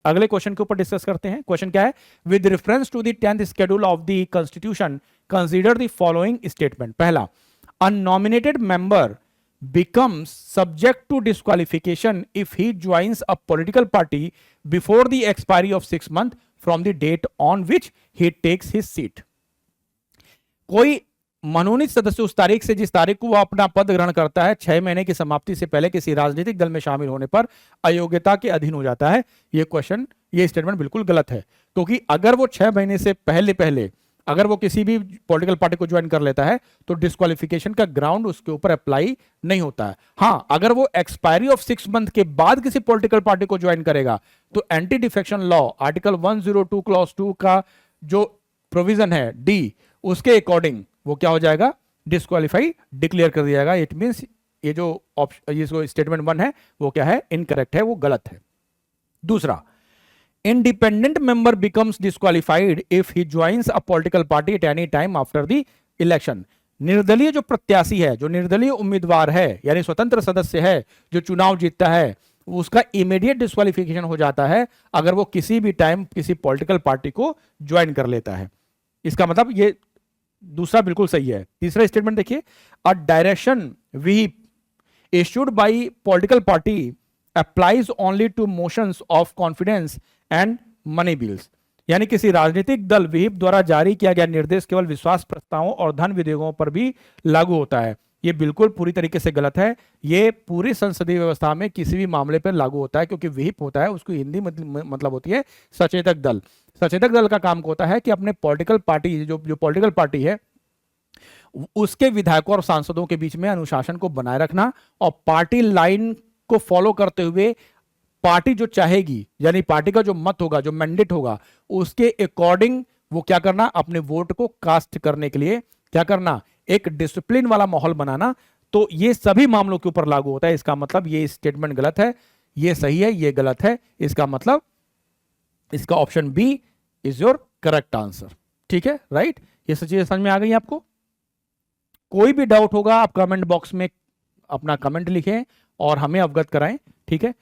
अगले क्वेश्चन के ऊपर डिस्कस करते हैं। क्वेश्चन क्या है? With reference to the 10th schedule of the constitution consider the following statement. पहला, a nominated member becomes subject to disqualification if he joins a political party before the expiry of 6 months from the date on which he takes his seat। कोई मनोनीत सदस्य उस तारीख से जिस तारीख को वह अपना पद ग्रहण करता है 6 महीने की समाप्ति से पहले किसी राजनीतिक दल में शामिल होने पर अयोग्यता के अधीन हो जाता है। यह स्टेटमेंट बिल्कुल गलत है, क्योंकि अगर वो 6 महीने से पहले अगर वो किसी भी पॉलिटिकल पार्टी को ज्वाइन कर लेता है तो डिस्क्वालिफिकेशन का ग्राउंड उसके ऊपर अप्लाई नहीं होता है। हां, अगर वो एक्सपायरी ऑफ 6 मंथ के बाद किसी पॉलिटिकल पार्टी को ज्वाइन करेगा तो anti defection law article 102 clause 2 का जो प्रोविजन है डी, उसके अकॉर्डिंग वो क्या हो जाएगा? डिस्क्वालीफाई डिक्लेयर कर दिया जाएगा। इट मींस ये जो स्टेटमेंट 1 है वो क्या है? इनकरेक्ट है, वो गलत है। दूसरा, independent member becomes disqualified if he joins a political party at any time after the election। निर्दलीय जो प्रत्याशी है, जो निर्दलीय उम्मीदवार है, यानी स्वतंत्र सदस्य है जो चुनाव जीतता है, उसका इमीडिएट डिस्क्वालिफिकेशन हो जाता है अगर वो किसी भी टाइम किसी पॉलिटिकल पार्टी को ज्वाइन कर लेता है। इसका मतलब ये दूसरा बिल्कुल सही है। तीसरा स्टेटमेंट देखिए, a direction whip issued by political party applies only to motions of confidence and money bills. यानी किसी राजनीतिक दल विहिप द्वारा जारी किया गया निर्देश केवल विश्वास प्रस्तावों और धन विधेयकों पर भी लागू होता है। यह बिल्कुल पूरी तरीके से गलत है। यह पूरी संसदीय व्यवस्था में किसी भी मामले पर लागू होता है, क्योंकि विहिप होता है उसको हिंदी मतलब होती है सचेतक दल। सचेतक दल का काम होता है कि अपने पॉलिटिकल पार्टी जो पॉलिटिकल पार्टी है उसके विधायकों और सांसदों के बीच में अनुशासन को बनाए रखना और पार्टी लाइन को फॉलो करते हुए पार्टी जो चाहेगी, यानी पार्टी का जो मत होगा, जो मैंडेट होगा, उसके अकॉर्डिंग वो क्या करना? अपने वोट को कास्ट करने के लिए क्या करना? एक डिसिप्लिन वाला माहौल बनाना। तो ये सभी मामलों के ऊपर लागू होता है। इसका मतलब ये स्टेटमेंट गलत है, ये सही है, ये गलत है। इसका मतलब इसका option B is your correct answer. ठीक है, राइट? ये चीजें समझ में आ गई आपको? कोई भी डाउट होगा आप कमेंट बॉक्स में अपना कमेंट लिखें और हमें अवगत कराएं। ठीक है।